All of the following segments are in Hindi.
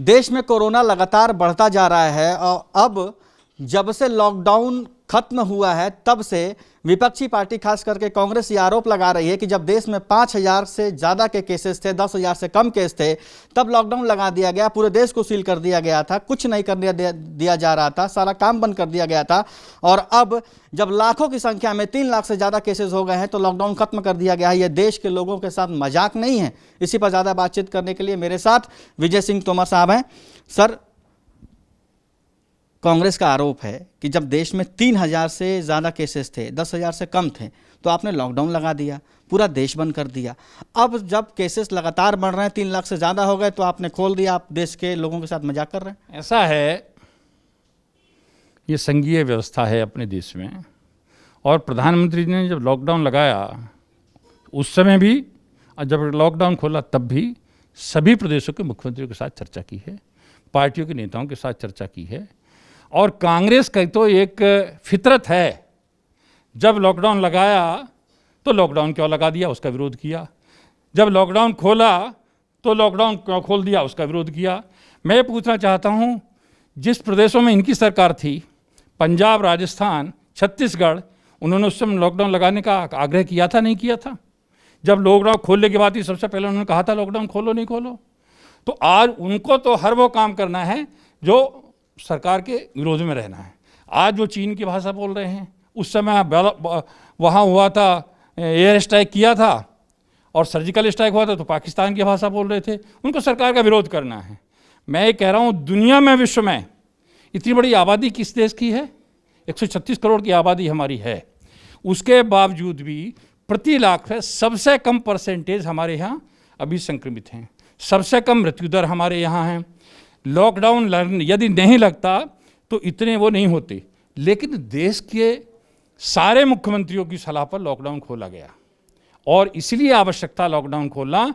देश में कोरोना लगातार बढ़ता जा रहा है और अब जब से लॉकडाउन खत्म हुआ है तब से विपक्षी पार्टी खास करके कांग्रेस ये आरोप लगा रही है कि जब देश में 5,000 से ज़्यादा के केसेस थे, 10,000 से कम केस थे, तब लॉकडाउन लगा दिया गया, पूरे देश को सील कर दिया गया था, कुछ नहीं करने दिया जा रहा था, सारा काम बंद कर दिया गया था। और अब जब लाखों की संख्या में 3 लाख से ज़्यादा केसेस हो गए हैं तो लॉकडाउन खत्म कर दिया गया है। ये देश के लोगों के साथ मजाक नहीं है। इसी पर ज़्यादा बातचीत करने के लिए मेरे साथ विजय सिंह तोमर साहब हैं। सर, कांग्रेस का आरोप है कि जब देश में 3,000 से ज़्यादा केसेस थे, 10,000 से कम थे, तो आपने लॉकडाउन लगा दिया, पूरा देश बंद कर दिया। अब जब केसेस लगातार बढ़ रहे हैं, 3 लाख से ज़्यादा हो गए, तो आपने खोल दिया। आप देश के लोगों के साथ मजाक कर रहे हैं। ऐसा है, ये संघीय व्यवस्था है अपने देश में, और प्रधानमंत्री जी ने जब लॉकडाउन लगाया उस समय भी और जब लॉकडाउन खोला तब भी सभी प्रदेशों के मुख्यमंत्रियों के साथ चर्चा की है, पार्टियों के नेताओं के साथ चर्चा की है। और कांग्रेस का तो एक फितरत है, जब लॉकडाउन लगाया तो लॉकडाउन क्यों लगा दिया उसका विरोध किया, जब लॉकडाउन खोला तो लॉकडाउन क्यों खोल दिया उसका विरोध किया। मैं पूछना चाहता हूं, जिस प्रदेशों में इनकी सरकार थी, पंजाब, राजस्थान, छत्तीसगढ़, उन्होंने उस समय लॉकडाउन लगाने का आग्रह किया था, नहीं किया था? जब लॉकडाउन खोलने के बाद ही सबसे पहले उन्होंने कहा था लॉकडाउन खोलो नहीं खोलो। तो आज उनको तो हर वो काम करना है जो सरकार के विरोध में रहना है। आज वो चीन की भाषा बोल रहे हैं, उस समय वहाँ हुआ था, एयर स्ट्राइक किया था और सर्जिकल स्ट्राइक हुआ था तो पाकिस्तान की भाषा बोल रहे थे। उनको सरकार का विरोध करना है। मैं ये कह रहा हूँ, दुनिया में, विश्व में इतनी बड़ी आबादी किस देश की है? 136 करोड़ की आबादी हमारी है। उसके बावजूद भी प्रति लाख है सबसे कम परसेंटेज हमारे यहाँ अभी संक्रमित हैं, सबसे कम मृत्यु दर हमारे यहाँ है। लॉकडाउन यदि नहीं लगता तो इतने वो नहीं होते, लेकिन देश के सारे मुख्यमंत्रियों की सलाह पर लॉकडाउन खोला गया और इसलिए आवश्यकता लॉकडाउन खोलना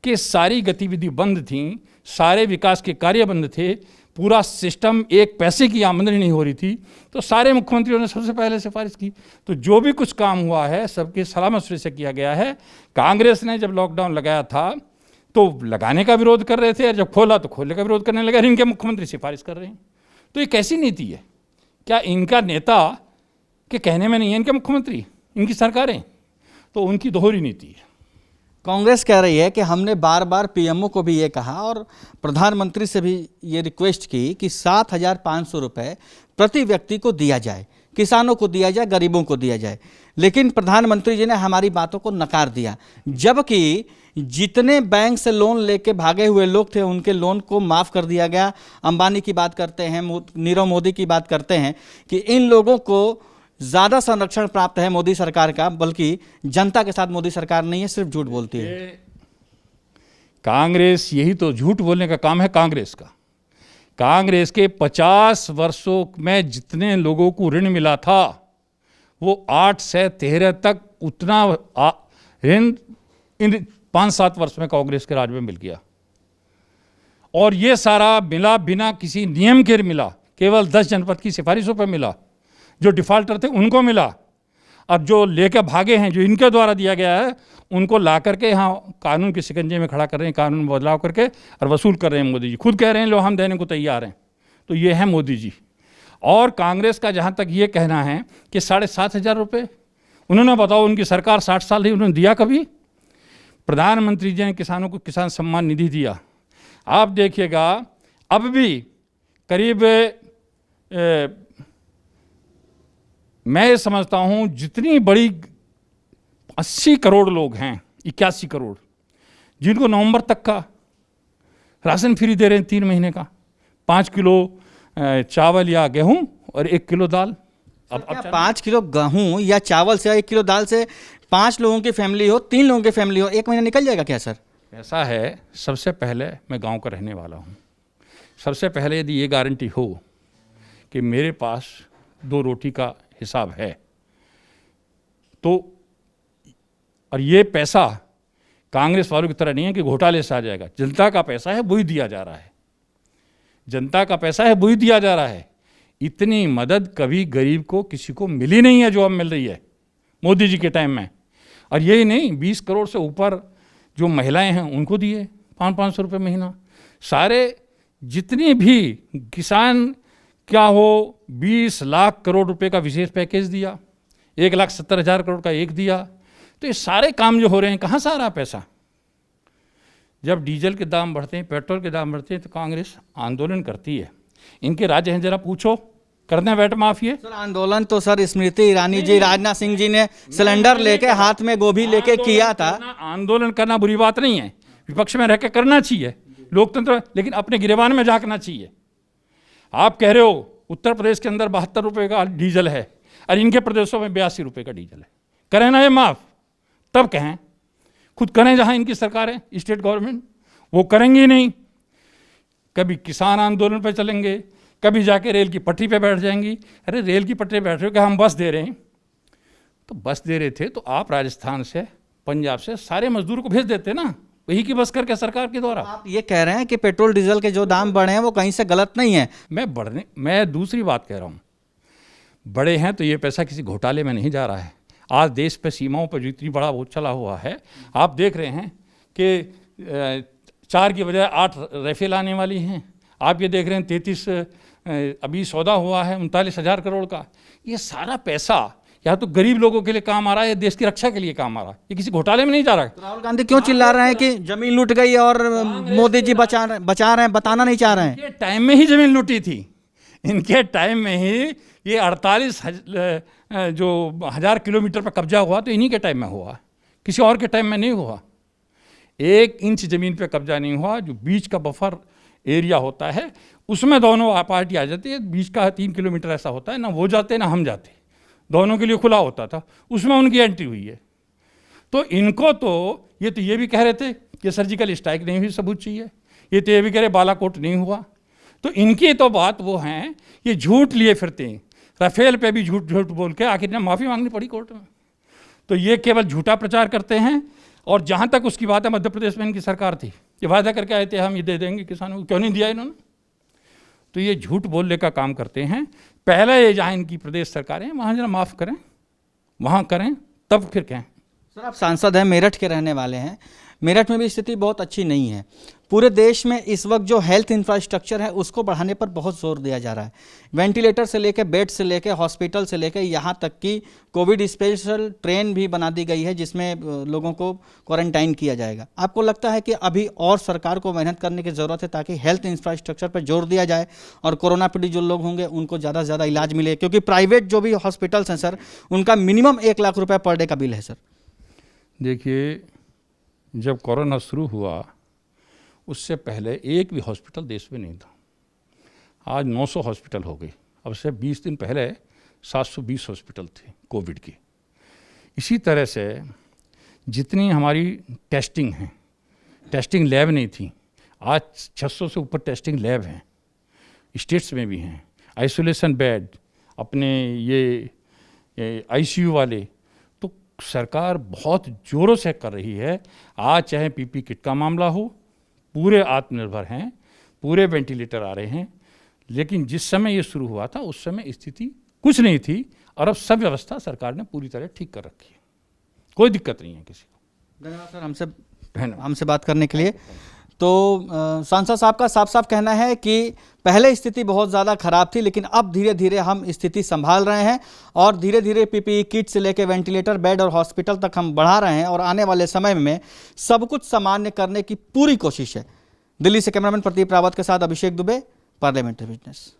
कि सारी गतिविधि बंद थी, सारे विकास के कार्य बंद थे, पूरा सिस्टम, एक पैसे की आमदनी नहीं हो रही थी। तो सारे मुख्यमंत्रियों ने सबसे पहले सिफारिश की। तो जो भी कुछ काम हुआ है सबके सलाह मशवरे से किया गया है। कांग्रेस ने जब लॉकडाउन लगाया था तो लगाने का विरोध कर रहे थे और जब खोला तो खोलने का विरोध करने लगे। इनके मुख्यमंत्री सिफारिश कर रहे हैं। तो ये कैसी नीति है? क्या इनका नेता के कहने में नहीं है इनके मुख्यमंत्री, इनकी सरकारें? तो उनकी दोहरी नीति है। कांग्रेस कह रही है कि हमने बार बार पीएमओ को भी ये कहा और प्रधानमंत्री से भी ये रिक्वेस्ट की कि 7,500 रुपये प्रति व्यक्ति को दिया जाए, किसानों को दिया जाए, गरीबों को दिया जाए, लेकिन प्रधानमंत्री जी ने हमारी बातों को नकार दिया। जबकि जितने बैंक से लोन लेके भागे हुए लोग थे उनके लोन को माफ़ कर दिया गया। अंबानी की बात करते हैं, नीरव मोदी की बात करते हैं कि इन लोगों को ज़्यादा संरक्षण प्राप्त है मोदी सरकार का, बल्कि जनता के साथ मोदी सरकार नहीं है, सिर्फ झूठ बोलती है। कांग्रेस, यही तो झूठ बोलने का काम है कांग्रेस का। कांग्रेस के 50 वर्षों में जितने लोगों को ऋण मिला था वो 8 से 13 तक उतना ऋण इन 5-7 वर्ष में कांग्रेस के राज में मिल गया। और ये सारा मिला बिना किसी नियम के मिला, केवल 10 जनपद की सिफारिशों पर मिला। जो डिफाल्टर थे उनको मिला। अब जो लेकर भागे हैं, जो इनके द्वारा दिया गया है, उनको ला करके यहाँ कानून के शिकंजे में खड़ा कर रहे हैं, कानून में बदलाव करके और वसूल कर रहे हैं। मोदी जी खुद कह रहे हैं लो हम देने को तैयार हैं। तो ये है मोदी जी। और कांग्रेस का जहाँ तक ये कहना है कि 7,500 रुपये उन्होंने, बताओ उनकी सरकार 60 साल रही, उन्होंने दिया कभी? प्रधानमंत्री जी ने किसानों को किसान सम्मान निधि दिया। आप देखिएगा अब भी करीब मैं समझता हूँ जितनी बड़ी 80 करोड़ लोग हैं, 81 करोड़, जिनको नवंबर तक का राशन फ्री दे रहे हैं 3 महीने का, 5 किलो चावल या गेहूं और 1 किलो दाल। अब 5 किलो गेहूं या चावल से, 1 किलो दाल से 5 लोगों की फैमिली हो, 3 लोगों की फैमिली हो, 1 महीना निकल जाएगा क्या सर? ऐसा है, सबसे पहले मैं गांव का रहने वाला हूं। सबसे पहले यदि ये गारंटी हो कि मेरे पास 2 रोटी का हिसाब है तो, और ये पैसा कांग्रेस वालों की तरह नहीं है कि घोटाले से आ जाएगा। जनता का पैसा है, वही दिया जा रहा है। जनता का पैसा है, वही दिया जा रहा है। इतनी मदद कभी गरीब को किसी को मिली नहीं है जो अब मिल रही है मोदी जी के टाइम में। और यही नहीं, 20 करोड़ से ऊपर जो महिलाएं हैं उनको दिए 500-500 रुपये महीना। सारे जितनी भी किसान क्या हो 20 लाख करोड़ रुपए का विशेष पैकेज दिया, 1,70,000 करोड़ का एक दिया, तो ये सारे काम जो हो रहे हैं कहाँ से आ रहा पैसा? जब डीजल के दाम बढ़ते हैं, पेट्रोल के दाम बढ़ते हैं, तो कांग्रेस आंदोलन करती है। इनके राज्य हैं, जरा पूछो, करने वैट माफी है? सर आंदोलन तो सर स्मृति ईरानी जी, राजनाथ सिंह जी ने सिलेंडर लेके हाथ में गोभी लेके किया था। आंदोलन करना बुरी बात नहीं है, विपक्ष में रह के करना चाहिए, लोकतंत्र, लेकिन अपने गिरेबान में झांकना चाहिए। आप कह रहे हो उत्तर प्रदेश के अंदर 72 रुपये का डीजल है और इनके प्रदेशों में 82 रुपये का डीजल है, करें ना ये माफ? तब कहें, खुद करें जहां इनकी सरकार है, स्टेट गवर्नमेंट, वो करेंगी नहीं। कभी किसान आंदोलन पे चलेंगे, कभी जाके रेल की पटरी पे बैठ जाएंगी। अरे रेल की पटरी पे बैठ रहे हो कि हम बस दे रहे हैं, तो बस दे रहे थे तो आप राजस्थान से, पंजाब से सारे मजदूरों को भेज देते ना, वही की बस करके सरकार के द्वारा। आप ये कह रहे हैं कि पेट्रोल डीजल के जो दाम बढ़े हैं वो कहीं से गलत नहीं है? मैं दूसरी बात कह रहा हूँ, बड़े हैं तो ये पैसा किसी घोटाले में नहीं जा रहा है। आज देश पे सीमाओं पर जो इतनी बड़ा वो चला हुआ है, आप देख रहे हैं कि 4 की बजाय 8 राइफल आने वाली हैं। आप ये देख रहे हैं 33 अभी सौदा हुआ है 39,000 करोड़ का। ये सारा पैसा या तो गरीब लोगों के लिए काम आ रहा है या देश की रक्षा के लिए काम आ रहा है, ये किसी घोटाले में नहीं जा रहा है। तो राहुल गांधी क्यों चिल्ला रहे हैं कि जमीन लूट गई और मोदी जी बचा रहे हैं, बताना नहीं चाह रहे हैं? इनके टाइम में ही जमीन लूटी थी, इनके टाइम में ही ये 48 जो 1000 किलोमीटर पर कब्जा हुआ तो इन्हीं के टाइम में हुआ, किसी और के टाइम में नहीं हुआ। 1 इंच ज़मीन पे कब्जा नहीं हुआ। जो बीच का बफर एरिया होता है उसमें दोनों पार्टी आ जाती है। बीच का 3 किलोमीटर ऐसा होता है, ना वो जाते ना हम जाते, दोनों के लिए खुला होता था, उसमें उनकी एंट्री हुई है। तो इनको तो ये भी कह रहे थे कि सर्जिकल स्ट्राइक नहीं हुई, सबूत चाहिए। ये भी कह रहे बालाकोट नहीं हुआ। तो इनकी तो बात वो हैं, ये झूठ लिए फिरते हैं। राफेल पे भी झूठ बोल के आखिर ने माफ़ी मांगनी पड़ी कोर्ट में। तो ये केवल झूठा प्रचार करते हैं। और जहाँ तक उसकी बात है, मध्य प्रदेश में इनकी सरकार थी, ये वादा करके आए थे हम ये दे देंगे किसानों को, क्यों नहीं दिया इन्होंने? तो ये झूठ बोलने का काम करते हैं। पहले ये जहाँ इनकी प्रदेश सरकार है वहाँ जरा माफ़ करें, वहाँ करें, तब फिर कहें। सर आप सांसद हैं, मेरठ के रहने वाले हैं। मेरठ में भी स्थिति बहुत अच्छी नहीं है। पूरे देश में इस वक्त जो हेल्थ इंफ्रास्ट्रक्चर है उसको बढ़ाने पर बहुत जोर दिया जा रहा है। वेंटिलेटर से लेकर, बेड से लेकर, हॉस्पिटल से लेकर, यहाँ तक कि कोविड स्पेशल ट्रेन भी बना दी गई है जिसमें लोगों को क्वारंटाइन किया जाएगा। आपको लगता है कि अभी और सरकार को मेहनत करने की ज़रूरत है ताकि हेल्थ इंफ्रास्ट्रक्चर पर जोर दिया जाए और कोरोना पीड़ित जो लोग होंगे उनको ज़्यादा से ज़्यादा इलाज मिले? क्योंकि प्राइवेट जो भी हॉस्पिटल्स हैं सर, उनका मिनिमम 1 लाख रुपये पर डे का बिल है सर। देखिए, जब कोरोना शुरू हुआ उससे पहले एक भी हॉस्पिटल देश में नहीं था। आज 900 हॉस्पिटल हो गए। अब से 20 दिन पहले 720 हॉस्पिटल थे कोविड की। इसी तरह से जितनी हमारी टेस्टिंग है, टेस्टिंग लैब नहीं थी, आज 600 से ऊपर टेस्टिंग लैब हैं, स्टेट्स में भी हैं। आइसोलेशन बेड, अपने ये ICU वाले, तो सरकार बहुत ज़ोरों से कर रही है। आज चाहे PP किट का मामला हो, पूरे आत्मनिर्भर हैं, पूरे वेंटिलेटर आ रहे हैं। लेकिन जिस समय ये शुरू हुआ था उस समय स्थिति कुछ नहीं थी और अब सब व्यवस्था सरकार ने पूरी तरह ठीक कर रखी है, कोई दिक्कत नहीं है किसी को। धन्यवाद सर हमसे बात करने के लिए। तो सांसद साहब का साफ साफ कहना है कि पहले स्थिति बहुत ज़्यादा ख़राब थी, लेकिन अब धीरे धीरे हम स्थिति संभाल रहे हैं और धीरे धीरे PPE किट से लेकर वेंटिलेटर, बेड और हॉस्पिटल तक हम बढ़ा रहे हैं और आने वाले समय में सब कुछ सामान्य करने की पूरी कोशिश है। दिल्ली से कैमरामैन प्रदीप रावत के साथ अभिषेक दुबे, पार्लियामेंट्री बिजनेस।